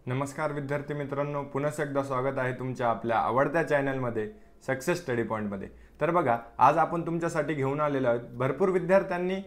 नमस्कार विद्यार्थी मित्रांनो, पुन्हा एकदा स्वागत आहे तुमच्या आपल्या आवडत्या चॅनलमध्ये सक्सेस स्टडी पॉईंटमध्ये। तर बघा, आज आपण तुमच्यासाठी घेऊन आलेलो आहोत। भरपूर विद्यार्थ्यांनी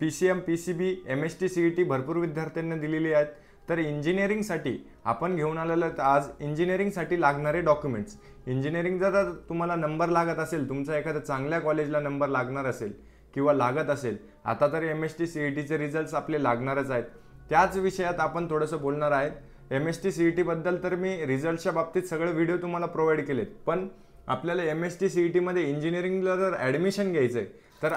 PCM PCB MST CET भरपूर विद्यार्थ्यांनी दिलेली आहेत। तर इंजिनिअरिंगसाठी आपण घेऊन आलेलो आहोत आज इंजिनिअरिंगसाठी लागणारे डॉक्युमेंट्स। इंजिनिअरिंग जर तुम्हाला नंबर लागत असेल, तुमचा एखाद्या चांगल्या कॉलेजला नंबर लागणार असेल किंवा लागत असेल, आता तर MST CET चे रिझल्ट्स आपले लागणारच आहेत, त्याच विषयात आपण थोडंसं बोलणार आहेत। MST CET बद्दल तर मी रिझल्टच्या बाबतीत सगळे व्हिडिओ तुम्हाला प्रोव्हाइड केलेत, पण आपल्याला MST CET मध्ये इंजिनिअरिंगला जर ॲडमिशन घ्यायचंय तर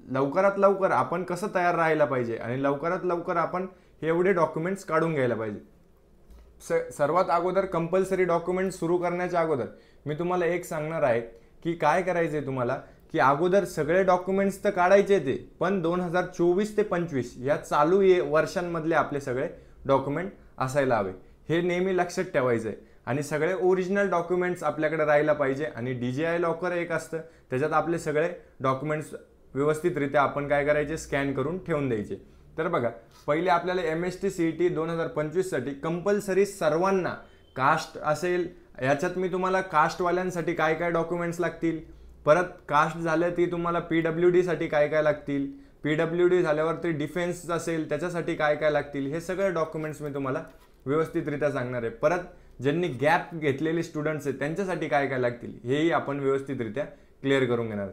लवकरात लवकर आपण कसं तयार राहायला पाहिजे आणि लवकरात लवकर आपण हे एवढे डॉक्युमेंट्स काढून घ्यायला पाहिजे। सर्वात अगोदर कंपल्सरी डॉक्युमेंट सुरू करण्याच्या अगोदर मी तुम्हाला एक सांगणार आहे की काय करायचंय तुम्हाला, की अगोदर सगळे डॉक्युमेंट्स तर काढायचे ते, पण 2024 ते 25 या चालू वर्षांमधले आपले सगळे डॉक्युमेंट असायला हवे, हे नेहमी लक्षात ठेवायचं आहे। आणि सगळे ओरिजिनल डॉक्युमेंट्स आपल्याकडे राहायला पाहिजे आणि DGI लॉकर एक असतं, त्याच्यात आपले सगळे डॉक्युमेंट्स व्यवस्थितरित्या आपण काय करायचे, स्कॅन करून ठेवून द्यायचे। तर बघा, पहिले आपल्याला MST CET 2025 साठी कंपल्सरी सर्वांना कास्ट असेल, याच्यात मी तुम्हाला कास्टवाल्यांसाठी काय काय डॉक्युमेंट्स लागतील, परत कास्ट झालं ती तुम्हाला PWD साठी काय काय लागतील, PWD झाल्यावरती डिफेन्स असेल त्याच्यासाठी काय काय लागतील, हे सगळे डॉक्युमेंट्स मी तुम्हाला व्यवस्थितरित्या सांगणार आहे। परत ज्यांनी गॅप घेतलेले स्टुडंट्स आहेत त्यांच्यासाठी काय काय लागतील हेही आपण व्यवस्थितरित्या क्लिअर करून घेणार।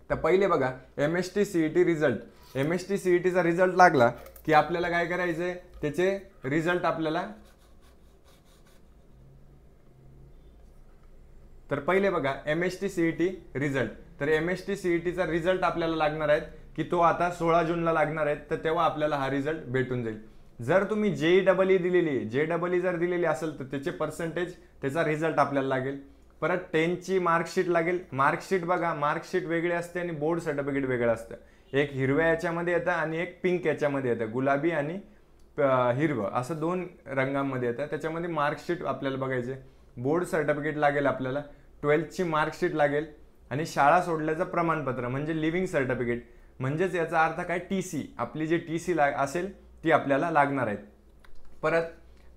तर पहिले बघा, MST CET result. MST CET चा रिझल्ट लागला की आपल्याला काय करायचंय, त्याचे रिझल्ट आपल्याला, तर पहिले बघा MST CET रिझल्ट। तर MST CET चा रिझल्ट आपल्याला लागणार आहे की तो आता 16 जूनला लागणार आहे, तर तेव्हा आपल्याला हा रिझल्ट भेटून जाईल। जर तुम्ही JEE दिलेली, JEE जर दिलेली असेल तर त्याचे पर्सेंटेज, त्याचा रिझल्ट आपल्याला लागेल। परत 10 ची मार्कशीट लागेल। मार्कशीट बघा, मार्कशीट वेगळी असते आणि बोर्ड सर्टिफिकेट वेगळं असतं। एक हिरव्या याच्यामध्ये येतं आणि एक पिंक याच्यामध्ये येतं, गुलाबी आणि हिरवं असं दोन रंगांमध्ये येतं, त्याच्यामध्ये मार्कशीट आपल्याला बघायचे। बोर्ड सर्टिफिकेट लागेल आपल्याला, 12th ची मार्कशीट लागेल आणि शाळा सोडल्याचं प्रमाणपत्र म्हणजे लिव्हिंग सर्टिफिकेट, म्हणजेच याचा अर्थ काय, TC, आपली जी TC असेल ती आपल्याला लागणार आहे। परत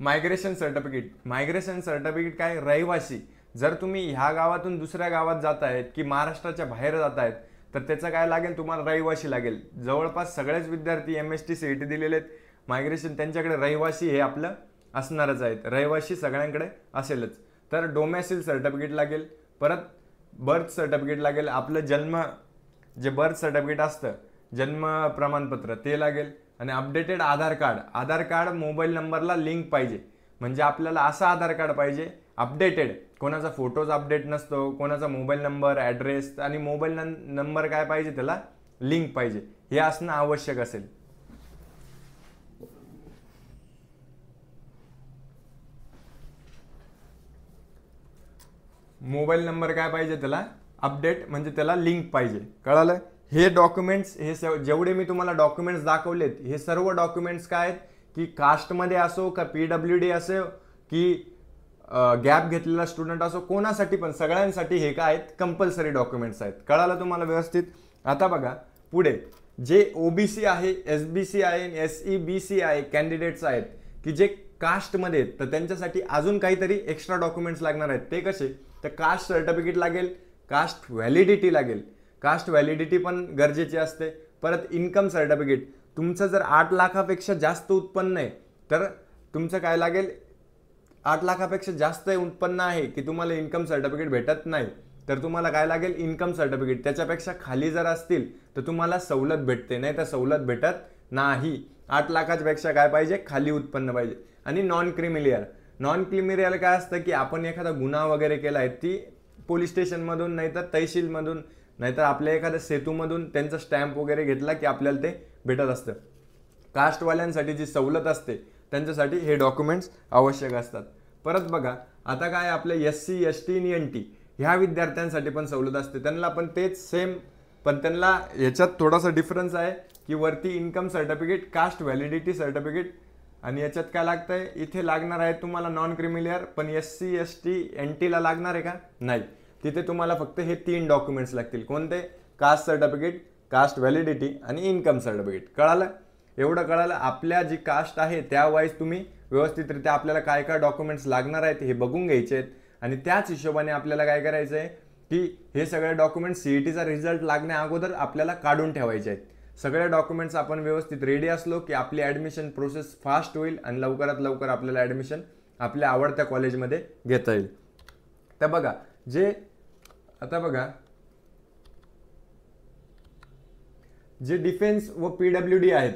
मायग्रेशन सर्टिफिकेट। मायग्रेशन सर्टिफिकेट काय, रहिवासी, जर तुम्ही ह्या गावातून दुसऱ्या गावात जात आहेत की महाराष्ट्राच्या बाहेर जात आहेत तर त्याचं काय लागेल, तुम्हाला रहिवासी लागेल। जवळपास सगळेच विद्यार्थी MST CET दिलेले आहेत मायग्रेशन, त्यांच्याकडे रहिवासी हे आपलं असणारच आहेत, रहिवासी सगळ्यांकडे असेलच। तर डोमेसिल सर्टिफिकेट लागेल, परत बर्थ सर्टिफिकेट लागेल, आपलं जन्म जे बर्थ सर्टिफिकेट असतं, जन्म प्रमाणपत्र ते लागेल, आणि अपडेटेड आधार कार्ड। आधार कार्ड मोबाईल नंबरला लिंक पाहिजे, म्हणजे आपल्याला असं आधार कार्ड पाहिजे अपडेटेड, कोणाचा फोटोज अपडेट नसतो, कोणाचा मोबाईल नंबर, ॲड्रेस आणि मोबाईल नंबर काय पाहिजे, त्याला लिंक पाहिजे, हे असणं आवश्यक असेल। मोबाईल नंबर काय पाहिजे, त्याला अपडेट म्हणजे त्याला लिंक पाहिजे, कळालं। हे डॉक्युमेंट्स, हे जेवढे मी तुम्हाला डॉक्युमेंट्स दाखवलेत, हे सर्व डॉक्युमेंट्स काय आहेत की कास्टमध्ये असो का PWD असो की गॅप घेतलेला स्टुडंट असो, कोणासाठी पण सगळ्यांसाठी हे काय आहेत, कंपल्सरी डॉक्युमेंट्स आहेत, कळालं तुम्हाला व्यवस्थित। आता बघा पुढे, जे OBC आहे, SBC आहे, SE BC आहे कॅन्डिडेट्स आहेत की जे कास्टमध्ये आहेत, तर त्यांच्यासाठी अजून काहीतरी एक्स्ट्रा डॉक्युमेंट्स लागणार आहेत। ते कसे, तर कास्ट सर्टिफिकेट लागेल, कास्ट व्हॅलिडिटी लागेल, कास्ट व्हॅलिडिटी पण गरजेची असते। परत इन्कम सर्टिफिकेट, तुमचं जर 8 लाखापेक्षा जास्त उत्पन्न आहे तर तुमचं काय लागेल, 8 लाखापेक्षा जास्त उत्पन्न आहे की तुम्हाला इन्कम सर्टिफिकेट भेटत नाही, तर तुम्हाला काय लागेल, इन्कम सर्टिफिकेट। त्याच्यापेक्षा खाली जर असतील तर तुम्हाला सवलत भेटते, नाही तर सवलत भेटत नाही। 8 लाखापेक्षा काय पाहिजे, खाली उत्पन्न पाहिजे। आणि नॉन क्रिमिलियर, नॉन क्रिमिलियर काय असतं की आपण एखादा गुन्हा वगैरे केला आहे, ती पोलीस स्टेशनमधून नाहीतर तहसीलमधून नाहीतर आपल्या एखाद्या सेतूमधून त्यांचा स्टॅम्प वगैरे घेतला की आपल्याला ते भेटत असतं। कास्टवाल्यांसाठी जी सवलत असते त्यांच्यासाठी हे डॉक्युमेंट्स आवश्यक असतात। परत बघा, आता काय आपले SC ST आणि NT ह्या विद्यार्थ्यांसाठी पण सवलत असते, त्यांना पण तेच सेम, पण त्यांना याच्यात थोडासा डिफरन्स आहे की वरती income certificate, caste validity certificate, आणि याच्यात काय लागतंय, इथे लागणार आहे तुम्हाला नॉन क्रिमिलियर, पण SC ST NT ला लागणार आहे का, नाही, तिथे तुम्हाला फक्त हे 3 डॉक्युमेंट्स लागतील, कोणते, कास्ट सर्टिफिकेट, कास्ट व्हॅलिडिटी आणि इन्कम सर्टिफिकेट, कळालं। एवढं कळालं. आपल्या जी कास्ट आहे त्या वाईज तुम्ही व्यवस्थितरित्या आपल्याला काय काय डॉक्युमेंट्स लागणार आहेत हे बघून घ्यायचे आहेत आणि त्याच हिशोबाने आपल्याला काय करायचं आहे की हे सगळे डॉक्युमेंट्स सीईटीचा रिझल्ट लागण्या अगोदर आपल्याला काढून ठेवायचे आहेत. सगळे डॉक्युमेंट्स आपण व्यवस्थित रेडी असलो की आपली ॲडमिशन प्रोसेस फास्ट होईल आणि लवकरात लवकर आपल्याला ॲडमिशन आपल्या आवडत्या कॉलेजमध्ये घेता येईल. तर बघा जे डिफेन्स व PWD आहेत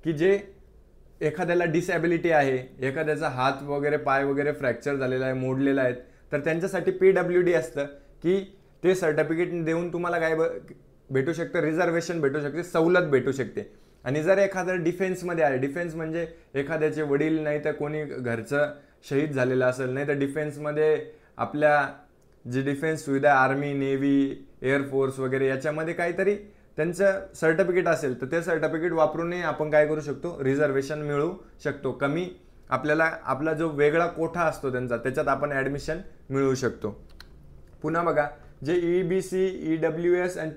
की जे एखाद्याला डिसॅबिलिटी आहे, एखाद्याचा हात वगैरे पाय वगैरे फ्रॅक्चर झालेला आहे, मोडलेला आहे, तर त्यांच्यासाठी PWD असतं की ते सर्टिफिकेट देऊन तुम्हाला काय भेटू शकतं, रिझर्वेशन भेटू शकते, सवलत भेटू शकते. आणि जर एखादं डिफेन्समध्ये आहे, डिफेन्स म्हणजे एखाद्याचे वडील नाही तर कोणी घरचं शहीद झालेलं असेल, नाही तर डिफेन्समध्ये आपल्या जी डिफेन्स सुविधा आर्मी, नेव्ही, एअरफोर्स वगैरे याच्यामध्ये काहीतरी त्यांचं सर्टिफिकेट असेल तर ते सर्टिफिकेट वापरूनही आपण काय करू शकतो, रिझर्वेशन मिळवू शकतो. कमी आपल्याला आपला जो वेगळा कोठा असतो त्यांचा त्याच्यात आपण ॲडमिशन मिळवू शकतो. पुन्हा बघा जे EBC, EWS आणि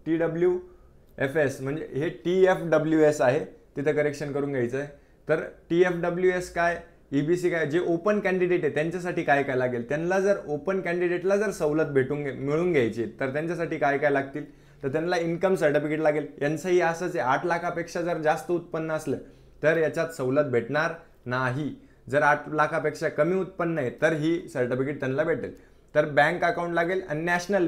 TWFS म्हणजे हे TFWS आहे, तिथं करेक्शन करून घ्यायचं आहे. तर TFWS काय, EBC काय, जे ओपन कॅन्डिडेट आहे त्यांच्यासाठी काय काय लागेल, त्यांना जर ओपन कॅन्डिडेटला जर सवलत मिळून घ्यायची तर त्यांच्यासाठी काय काय लागतील, तर त्यांना इन्कम सर्टिफिकेट लागेल. यांचंही असंच आहे, 8 लाखापेक्षा जर जास्त उत्पन्न असलं तर याच्यात सवलत भेटणार नाही. जर 8 लाखापेक्षा कमी उत्पन्न आहे तर ही सर्टिफिकेट त्यांना भेटेल. तर बँक अकाउंट लागेल आणि नॅशनल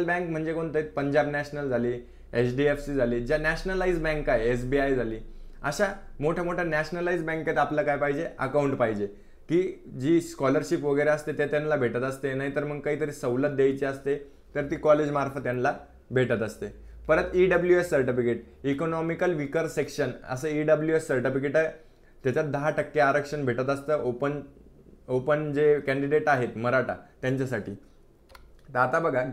बँक म्हणजे कोणते, पंजाब नॅशनल झाली, HDFC झाली, ज्या नॅशनलाइज बँक आहे, SBI झाली, अशा मोठ्या मोठ्या नॅशनलाइज बँकेत आपलं काय पाहिजे, अकाउंट पाहिजे की जी स्कॉलरशिप वगैरे असते ते त्यांना भेटत असते, नाहीतर मग काहीतरी सवलत द्यायची असते तर ती कॉलेजमार्फत त्यांना भेटत असते. परत EWS certificate, economical weaker section असं EWS सर्टिफिकेट आहे, त्याच्यात 10% आरक्षण भेटत असतं ओपन जे कॅन्डिडेट आहेत मराठा त्यांच्यासाठी. तर आता बघा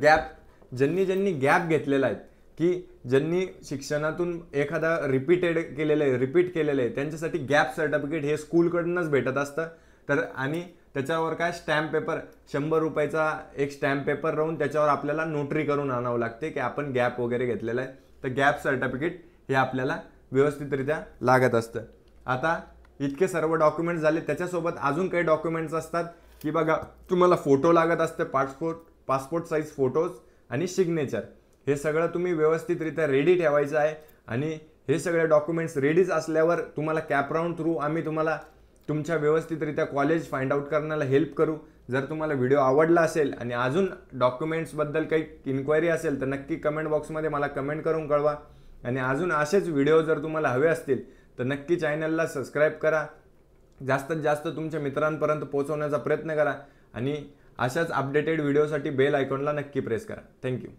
ज्यांनी गॅप घेतलेला आहे की ज्यांनी शिक्षणातून एखादा रिपीट केलेलं आहे त्यांच्यासाठी गॅप सर्टिफिकेट हे स्कूलकडूनच भेटत असतं. तर आणि त्याच्यावर काय स्टॅम्प पेपर 100 रुपयाचा एक स्टॅम्प पेपर राहून त्याच्यावर आपल्याला नोटरी करून आणावं लागते की आपण गॅप वगैरे घेतलेला आहे. तर गॅप सर्टिफिकेट हे आपल्याला व्यवस्थितरित्या लागत असतं. आता इतके सर्व डॉक्युमेंट्स झाले, त्याच्यासोबत अजून काही डॉक्युमेंट्स असतात की बघा तुम्हाला फोटो लागत असते, पासपोर्ट साईज फोटोज आणि सिग्नेचर. हे सगळं तुम्ही व्यवस्थितरित्या रेडी ठेवायचं आहे. आणि हे सगळे डॉक्युमेंट्स रेडीच असल्यावर तुम्हाला कॅपराऊंड थ्रू आम्ही तुम्हाला तुमच्या व्यवस्थितरित्या कॉलेज फाइंड आउट करण्याला हेल्प करू. जर तुम्हाला व्हिडिओ आवडला असेल आणि अजून डॉक्युमेंट्सबद्दल काही इन्क्वायरी असेल तर नक्की कमेंट बॉक्समध्ये मला कमेंट करून कळवा. आणि अजून असेच व्हिडिओ जर तुम्हाला हवे असतील तर नक्की चॅनलला सबस्क्राईब करा, जास्तीत जास्त तुमच्या मित्रांपर्यंत पोहोचवण्याचा प्रयत्न करा आणि अशाच अपडेटेड व्हिडिओसाठी बेल आयकॉनला नक्की प्रेस करा. थँक्यू.